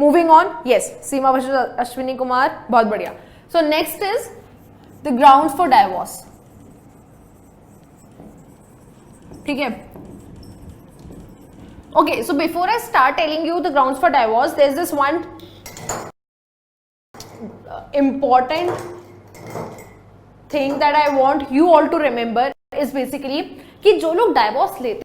Speaker 7: moving on. Yes, Seema versus Ashwini Kumar, बहुत बढ़िया. So next is the grounds for divorce. ठीक है? Okay, so before I start telling you the grounds for divorce, there's this one important thing that I want you all to remember is basically कि जो लोग divorce लेते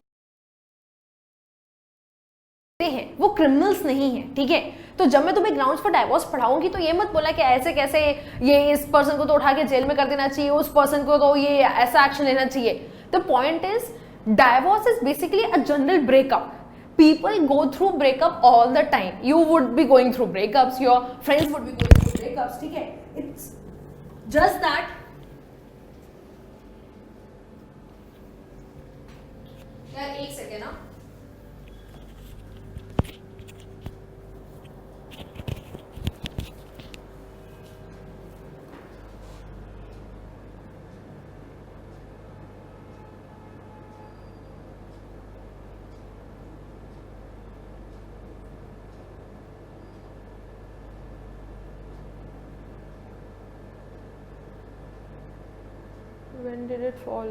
Speaker 7: सकते हैं, वो criminals नहीं है, ठीक है। तो जब मैं तुम्हें ग्राउंड्स फॉर डाइवोर्स पढ़ाऊंगी तो ये मत बोला कि ऐसे कैसे ये इस पर्सन को तो उठा के जेल में कर देना चाहिए, उस पर्सन को तो ये ऐसा एक्शन लेना चाहिए। The point is divorce is basically a general breakup. People go through breakup all the time. You would be going through breakups, your friends would be going through breakups, ठीक है। It's just that यार एक second ना, when did it fall?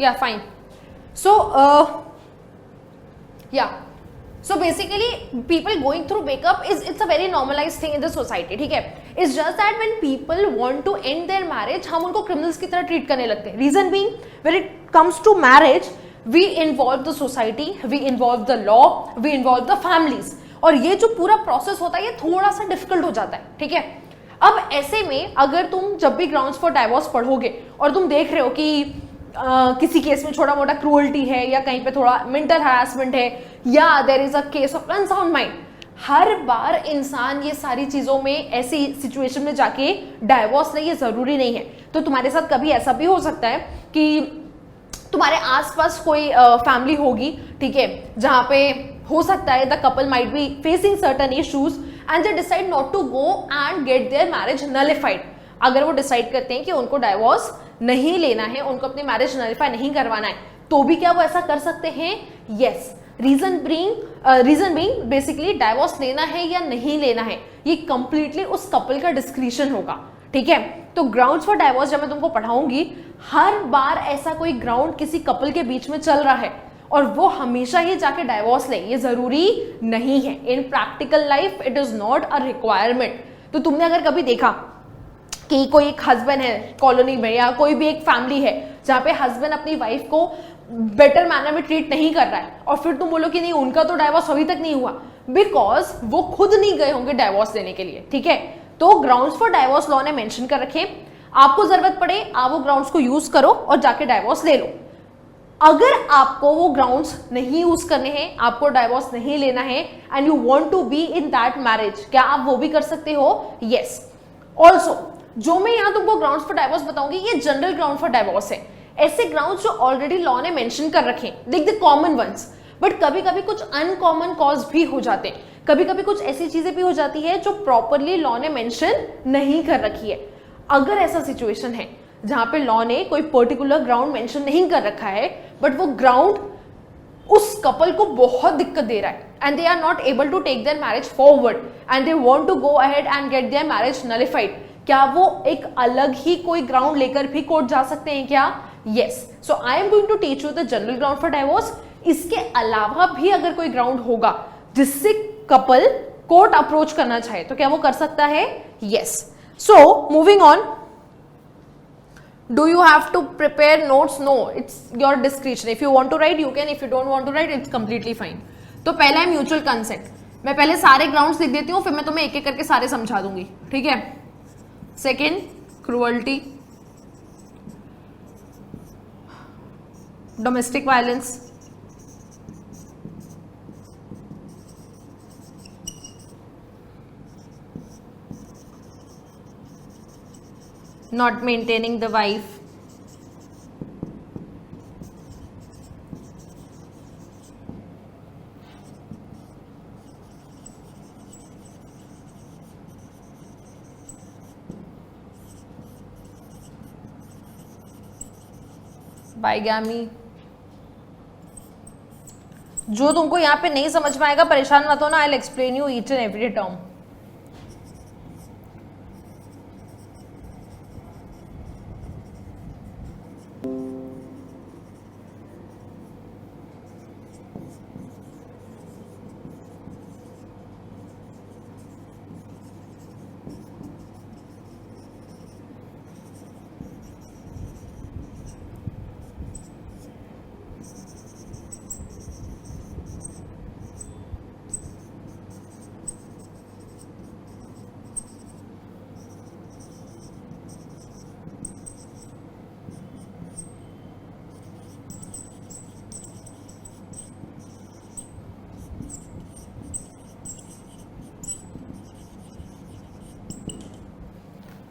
Speaker 7: Yeah, fine. So yeah, so basically people going through breakup it's a very normalized thing in the society, ठीक है। It's just that when people want to end their marriage, हम उनको criminals की तरह treat करने लगते हैं। Reason being, when it comes to marriage, we involve the society, we involve the law, we involve the families, और ये जो पूरा प्रोसेस होता है ये थोड़ा सा डिफिकल्ट हो जाता है, ठीक है। अब ऐसे में अगर तुम जब भी ग्राउंड्स फॉर डाइवोर्स पढ़ोगे और तुम देख रहे हो कि किसी केस में छोटा मोटा क्रूअल्टी है या कहीं पे थोड़ा मेंटल हैरेसमेंट है या there is a case of unsound mind, हर बार इंसान ये सारी चीजों में ऐसी सिचुएशन में जाके डाइवोर्स ले, ये जरूरी नहीं है। तो तुम्हारे साथ कभी ऐसा भी हो सकता है कि तुम्हारे आसपास कोई फैमिली होगी, ठीक है, जहां पे हो सकता है the couple might be facing certain issues and they decide not to go and get their marriage nullified. अगर वो डिसाइड करते हैं कि उनको डाइवोर्स नहीं लेना है, उनको अपनी मैरिज नलिफाई नहीं करवाना है, तो भी क्या वो ऐसा कर सकते हैं? Yes. Reason being basically divorce लेना है या नहीं लेना है ये कंप्लीटली उस कपल का डिस्क्रिशन होगा, ठीक है। तो ग्राउंड्स फॉर डाइवोर्स जब मैं तुमको पढ़ाऊंगी, हर बार ऐसा कोई ग्राउंड किसी कपल के बीच में चल रहा है और वो हमेशा ही जाके डाइवोर्स ले, ये जरूरी नहीं है। इन practical life it is not a requirement. तो तुमने अगर कभी देखा कि कोई एक हस्बैंड है कॉलोनी में या कोई भी एक फैमिली है जहां पे हस्बैंड अपनी वाइफ को बेटर मैनर में ट्रीट नहीं कर रहा है और फिर तुम बोलो कि नहीं उनका तो डाइवोर्स अभी तक नहीं हुआ, बिकॉज वो खुद नहीं गए होंगे डाइवोर्स लेने के लिए, ठीक है। तो ग्राउंड्स फॉर डाइवोर्स लॉ ने मेंशन कर रखे, आपको जरूरत पड़े आप वो ग्राउंड्स को यूज करो और जाके डाइवोर्स ले लो। अगर आपको वो ग्राउंड्स नहीं यूज करने हैं, आपको डाइवोर्स नहीं लेना है and you want to be in that marriage, क्या आप वो भी कर सकते हो? यस। ऑल्सो जो मैं यहां तुमको ग्राउंड्स फॉर डाइवोर्स बताऊंगी ये जनरल ग्राउंड फॉर डाइवोर्स है। ऐसे ग्राउंड्स जो ऑलरेडी लॉ ने मेंशन कर रखे हैं, like the common ones, but कभी कभी कुछ अनकॉमन कॉज भी हो जाते हैं, कभी कभी कुछ ऐसी चीजें भी हो जाती है जो प्रॉपरली लॉ ने मेंशन नहीं कर रखी है। अगर ऐसा सिचुएशन है जहां पे लॉ ने कोई पर्टिकुलर ग्राउंड मेंशन नहीं कर रखा है बट वो ग्राउंड उस कपल को बहुत दिक्कत दे रहा है and they are not able to take their marriage forward and they want to go ahead and get their marriage nullified, क्या वो एक अलग ही कोई ग्राउंड लेकर भी कोर्ट जा सकते हैं क्या? Yes. So I am going to teach you the general ground for divorce. इसके अलावा भी अगर कोई ग्राउंड होगा जिससे कपल कोर्ट अप्रोच करना चाहे तो क्या वो कर सकता है? Yes. So moving on, do you have to prepare notes? No, it's your discretion. If you want to write you can, if you don't want to write it's completely fine. तो पहला है म्यूचुअल कंसेंट। मैं पहले सारे grounds लिख देती हूँ फिर मैं तुम्हें एक एक करके सारे समझा दूंगी, ठीक है। Second, cruelty, domestic violence, not maintaining the wife, bigamy. जो तुमको यहाँ पे नहीं समझ में आएगा परेशान मत होना, आई will explain you each and every term.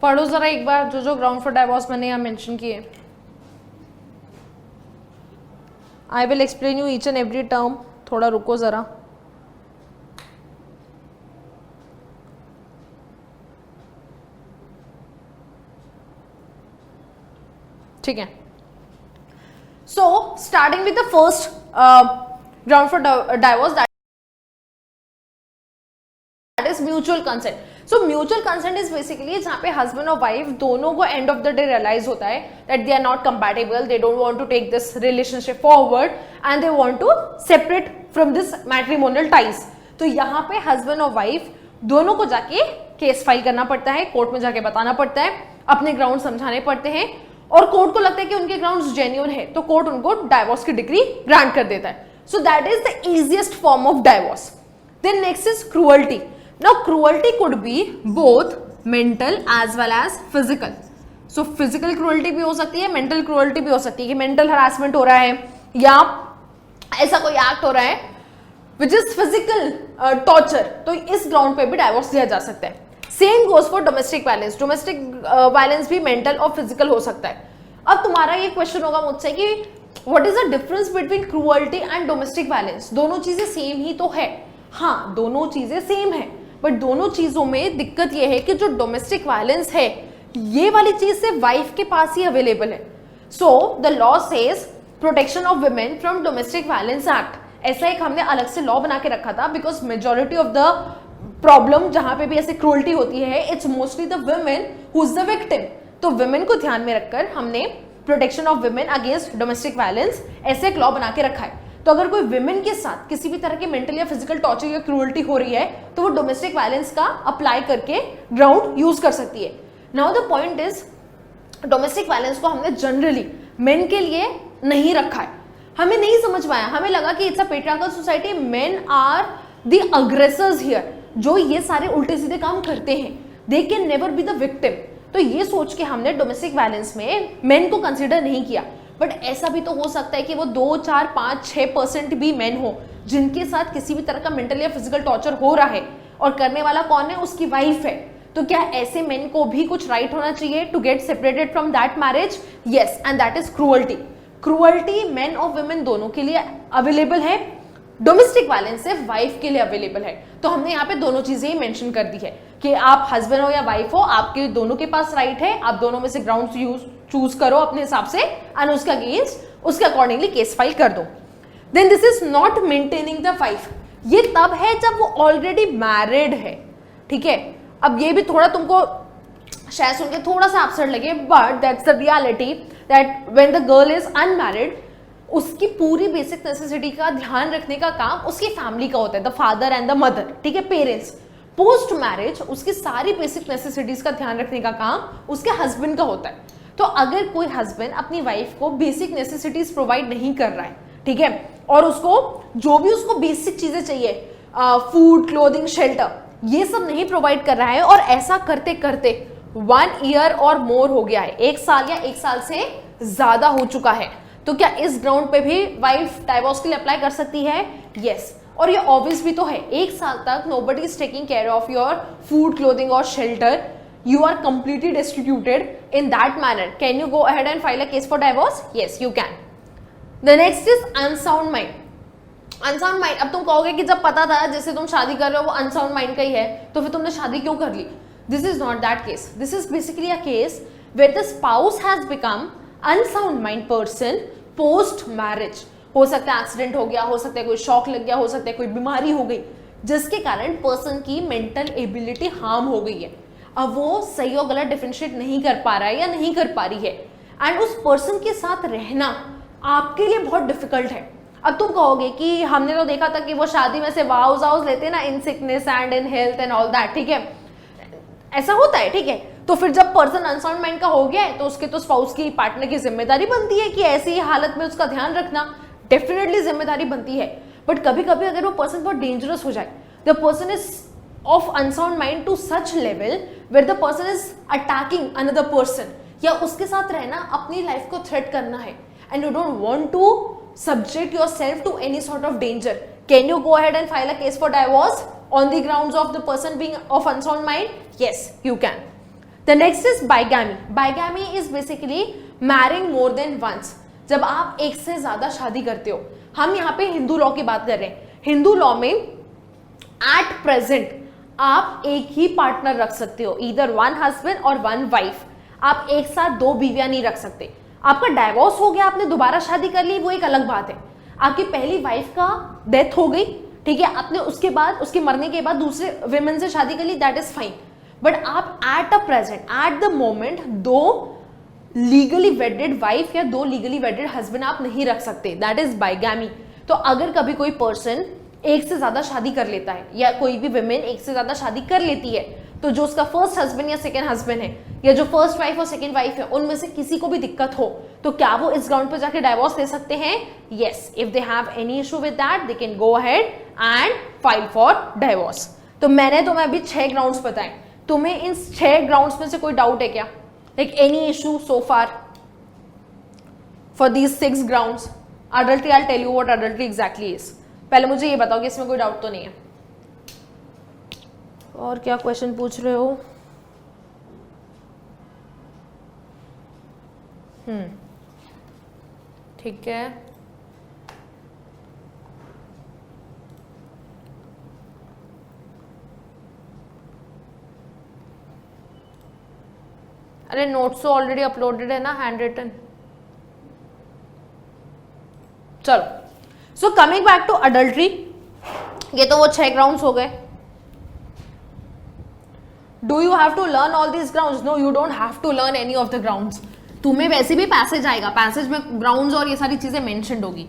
Speaker 7: पढ़ो जरा एक बार जो जो ग्राउंड फॉर डाइवोर्स मैंने यहाँ मेंशन किए. I will explain you each and every term. थोड़ा रुको जरा. ठीक है. So starting with the first ground for divorce, that is mutual consent. So mutual consent is basically जहां पे हस्बैंड और वाइफ दोनों को end of the day realise होता है that they are not compatible, they don't want to take this relationship forward and they want to separate from this matrimonial ties. तो यहाँ पे हस्बैंड और वाइफ दोनों को जाके केस फाइल करना पड़ता है, कोर्ट में जाके बताना पड़ता है, अपने ग्राउंड समझाने पड़ते हैं, और कोर्ट को लगता है कि उनके ग्राउंड्स जेन्युइन है तो कोर्ट उनको डाइवोर्स की डिग्री ग्रांट कर देता है. So that is the easiest form of divorce. Then next is cruelty. Now cruelty could be both mental as well as physical. So physical cruelty भी हो सकती है, mental cruelty भी हो सकती है कि mental harassment हो रहा है या ऐसा कोई एक्ट हो रहा है which is physical torture, तो इस ग्राउंड पे भी डाइवोर्स दिया जा सकता है. Same goes for domestic violence. Domestic violence भी मेंटल और फिजिकल हो सकता है. अब तुम्हारा ये क्वेश्चन होगा मुझसे कि what is the difference between cruelty and domestic violence. दोनों चीजें सेम ही तो है. हाँ, दोनों चीजें सेम है, बट दोनों चीजों में दिक्कत यह है कि जो डोमेस्टिक वायलेंस है ये वाली चीज से वाइफ के पास ही अवेलेबल है. So the law says protection of women from domestic violence act. ऐसा एक हमने अलग से लॉ बना के रखा था because majority of the problem जहां पे भी ऐसे क्रूअल्टी होती है it's mostly the women who is the victim. तो वुमेन को ध्यान में रखकर हमने protection of women against domestic violence ऐसे एक लॉ बना के रखा है. तो अगर कोई विमेन के साथ किसी भी तरह की मेंटल या फिजिकल टॉर्चर या क्रूअल्टी हो रही है तो वो डोमेस्टिक वायलेंस का अप्लाई करके ग्राउंड यूज कर सकती है. Now the point is domestic violence को हमने जनरली मेन के लिए नहीं रखा है. हमें नहीं समझ में आया, हमें लगा कि it's a patriarchal society, men are the aggressors here, जो ये सारे उल्टे सीधे काम करते हैं, they can never be the victim. तो ये सोच के हमने डोमेस्टिक वायलेंस में मेन को कंसिडर नहीं किया. बट ऐसा भी तो हो सकता है कि वो 2, 4, 5, 6% भी मेन हो जिनके साथ किसी भी तरह का मेंटल या फिजिकल टॉर्चर हो रहा है और करने वाला कौन है, उसकी वाइफ है. तो क्या ऐसे मेन को भी कुछ राइट होना चाहिए to get separated from that marriage? Yes, and that is cruelty. Cruelty men और वुमेन दोनों के लिए अवेलेबल है, डोमेस्टिक वायलेंस सिर्फ वाइफ के लिए अवेलेबल है. तो हमने यहाँ पे दोनों चीजें ही मेंशन कर दी है कि आप हस्बैंड हो या वाइफ हो, आपके दोनों के पास राइट है, आप दोनों में से ग्राउंड चूज करो अपने हिसाब से एंड उसका अगेंस्ट उसके अकॉर्डिंगली केस फाइल कर दो. Then this is not maintaining the wife. ये तब है जब वो ऑलरेडी मैरिड है. ठीक है, अब ये भी थोड़ा तुमको शायद सुन के थोड़ा सा अपसेट लगे, but that's the reality that when the girl is unmarried उसकी पूरी बेसिक नेसेसिटी का ध्यान रखने का काम उसकी फैमिली का होता है, the father and the mother. ठीक है, पेरेंट्स. पोस्ट मैरिज उसकी सारी बेसिक नेसेसिटीज का ध्यान रखने का काम उसके हस्बैंड का होता है. तो अगर कोई हस्बैंड अपनी वाइफ को बेसिक नेसेसिटीज प्रोवाइड नहीं कर रहा है, ठीक है, और उसको जो भी उसको बेसिक चीजें चाहिए, फूड, क्लोथिंग, शेल्टर, ये सब नहीं प्रोवाइड कर रहा है और ऐसा करते करते 1 ईयर और मोर हो गया है, 1 साल या 1 साल से ज्यादा हो चुका है, तो क्या इस ग्राउंड पे भी वाइफ डाइवोर्स के लिए अप्लाई कर सकती है? यस. और ये ऑब्वियस भी तो है, 1 साल तक nobody is taking care of your food, clothing और shelter, you are completely destituted in that manner. Can you go ahead and file a case for divorce? Yes, you can. The next is unsound mind. Unsound mind, अब तुम कहोगे कि जब पता था जैसे तुम शादी कर रहे हो वो unsound mind का ही है तो फिर तुमने शादी क्यों कर ली? This is not that case. This is basically a case where the spouse has become unsound mind person post marriage. हो सकता है एक्सीडेंट हो गया, हो सकता है कोई शॉक लग गया, हो सकता है कोई बीमारी हो गई जिसके कारण पर्सन की मेंटल एबिलिटी हार्म हो गई है. अब वो सही और गलत डिफरेंशिएट नहीं कर पा रहा है या नहीं कर पा रही है एंड उस पर्सन के साथ रहना आपके लिए बहुत डिफिकल्ट है. अब तुम कहोगे कि हमने तो देखा था कि वो शादी में से वाउज लेते हैं ना, in sickness and in health and all that. ठीक है, ऐसा होता है. ठीक है, तो फिर जब पर्सन अनसाउंड माइंड का हो गया है तो उसके तो स्पाउस की, पार्टनर की जिम्मेदारी बनती है कि ऐसी हालत में उसका ध्यान रखना. डेफिनेटली जिम्मेदारी बनती है, बट कभी कभी अगर वो पर्सन बहुत डेंजरस हो जाए, the person is of unsound mind to such level where the person is attacking another person, या उसके साथ रहना अपनी लाइफ को थ्रेट करना है and you don't want to subject yourself to any sort of danger. Can you go ahead and file a case for divorce on the grounds of the person being of unsound mind? Yes, you can. The next is bigamy. Bigamy is basically marrying more than once. जब आप एक से ज्यादा शादी करते हो. हम यहाँ पे हिंदू लॉ की बात कर रहे हैं. हिंदू लॉ में एट प्रेजेंट आप एक ही पार्टनर रख सकते हो, ईदर वन हस्बैंड और वन वाइफ. आप एक साथ दो बीवियां नहीं रख सकते. आपका डाइवोर्स हो गया, आपने दोबारा शादी कर ली, वो एक अलग बात है. आपकी पहली वाइफ का डेथ हो गई, ठीक है, आपने उसके बाद, उसके मरने के बाद दूसरे विमेन से शादी कर ली, दैट इज फाइन. बट आप at a present, at the moment, दो लीगली वेडेड वाइफ या दो लीगली वेडेड हस्बैंड आप नहीं रख सकते. That is bigamy. तो अगर कभी कोई पर्सन एक से ज्यादा शादी कर लेता है या कोई भी विमेन एक से ज्यादा शादी कर लेती है, तो जो उसका फर्स्ट हस्बैंड या सेकंड हस्बैंड है या जो फर्स्ट वाइफ और सेकंड वाइफ है, उनमें से किसी को भी दिक्कत हो तो क्या वो इस ग्राउंड पर जाके डाइवोर्स ले सकते हैं? Yes. If they have any issue with that they can go ahead and file for divorce. तो मैंने तुम्हें अभी 6 ग्राउंड्स बताए. तुम्हें इन 6 ग्राउंड्स में से कोई डाउट है क्या? Like any issue so far for these 6 grounds? Adultery, I will tell you what adultery exactly is. पहले मुझे ये बताओ कि इसमें कोई डाउट तो नहीं है. और क्या क्वेश्चन पूछ रहे हो? ठीक है. अरे नोट्स तो ऑलरेडी अपलोडेड है ना, हैंड रिटन. चलो. So coming back to adultery, ये तो वो 6 ग्राउंड्स हो गए. Do you have to learn all these grounds? No, you don't have to learn any of the grounds. तुम्हें वैसे भी पैसेज आएगा, पैसेज में ग्राउंड्स और ये सारी चीजें मेंशन्ड होगी.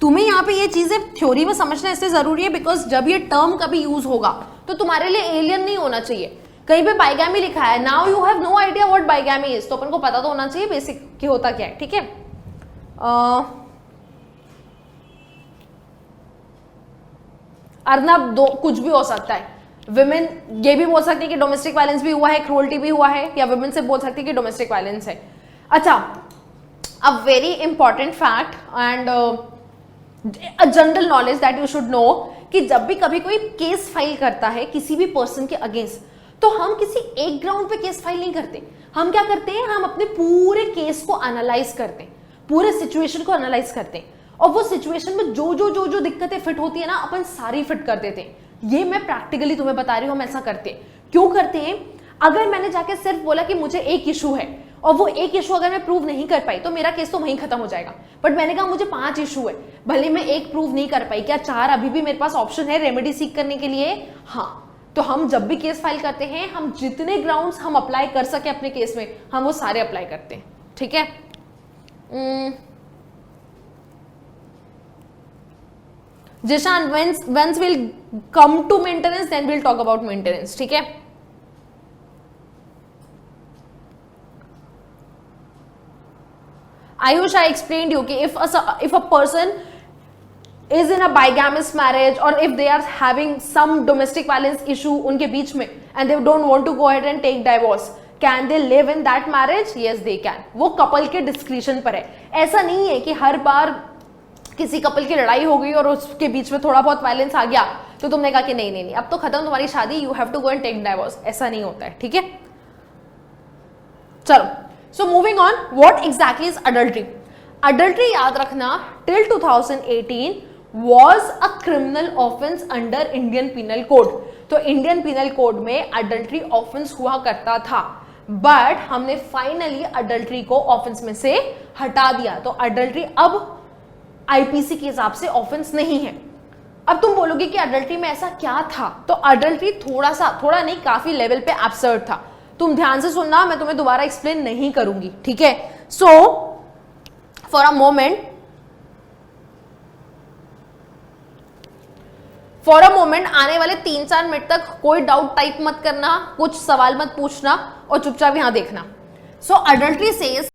Speaker 7: तुम्हें यहाँ पे ये चीजें थ्योरी में समझना इसलिए जरूरी है बिकॉज जब ये टर्म कभी यूज होगा तो तुम्हारे लिए एलियन नहीं होना चाहिए. कहीं पे बाइगैमी लिखा है, now you have no idea what bigamy is, तो अपन को पता तो होना चाहिए बेसिक कि होता क्या है. ठीक है. अर्नब, दो कुछ भी हो सकता है. विमेन ये भी बोल सकती है कि डोमेस्टिक वायलेंस भी हुआ है, क्रूअल्टी भी हुआ है, या विमेन से बोल सकती है कि डोमेस्टिक वायलेंस है. अच्छा, a very important fact and a general knowledge that you should know कि जब भी कभी कोई केस फाइल करता है किसी भी पर्सन के अगेंस्ट, तो हम किसी एक ग्राउंड पे केस फाइल नहीं करते. हम क्या करते हैं? हम अपने पूरे केस को एनालाइज करते हैं, पूरे सिचुएशन को एनालाइज करते हैं, और वो सिचुएशन में जो दिक्कतें फिट होती है ना, अपन सारी फिट कर देते हैं. ये मैं प्रैक्टिकली तुम्हें बता रही हूं, हम ऐसा करते हैं. क्यों करते हैं? अगर मैंने जाके सिर्फ बोला कि मुझे एक इशू है और वो एक इशू अगर मैं प्रूव नहीं कर पाई तो मेरा केस तो वहीं खत्म हो जाएगा. बट मैंने कहा मुझे 5 इशू है, भले मैं एक प्रूव नहीं कर पाई, क्या 4 अभी भी मेरे पास ऑप्शन है रेमेडी सीख करने के लिए? हाँ. तो हम जब भी केस फाइल करते हैं, हम जितने ग्राउंड्स हम अप्लाई कर सके अपने केस में, हम वो सारे अप्लाई करते हैं. ठीक है. Jishan, once we'll come to maintenance, then we'll talk about maintenance. ठीक है. Ayush, I explained you कि if a person is in a bigamous marriage or if they are having some domestic violence issue उनके बीच में and they don't want to go ahead and take divorce, can they live in that marriage? Yes, they can. वो couple के discretion पर है. ऐसा नहीं है कि हर बार किसी कपल की लड़ाई हो गई और उसके बीच में थोड़ा बहुत वायलेंस आ गया तो तुमने कहा कि नहीं अब तो खत्म तुम्हारी शादी, you have to go and take divorce. ऐसा नहीं होता है. ठीक है. चलो. So moving on, what exactly is adultery? Adultery याद रखना, till 2018 was a criminal offence under Indian penal code. तो इंडियन पिनल कोड में अडल्ट्री ऑफेंस हुआ करता था, बट हमने फाइनली अडल्ट्री को ऑफेंस में से हटा दिया. तो अडल्ट्री अब आईपीसी के हिसाब से ऑफेंस नहीं है. अब तुम बोलोगे कि अडल्ट्री में ऐसा क्या था? तो अडल्ट्री थोड़ा नहीं, काफी लेवल पे एब्सर्ड था. तुम ध्यान से सुनना, मैं तुम्हें दोबारा एक्सप्लेन नहीं करूंगी. ठीक है. सो फॉर अ मोमेंट आने वाले 3-4 मिनट तक कोई डाउट टाइप मत करना, कुछ सवाल मत पूछना और चुपचाप यहां देखना. सो अडल्ट्री सेज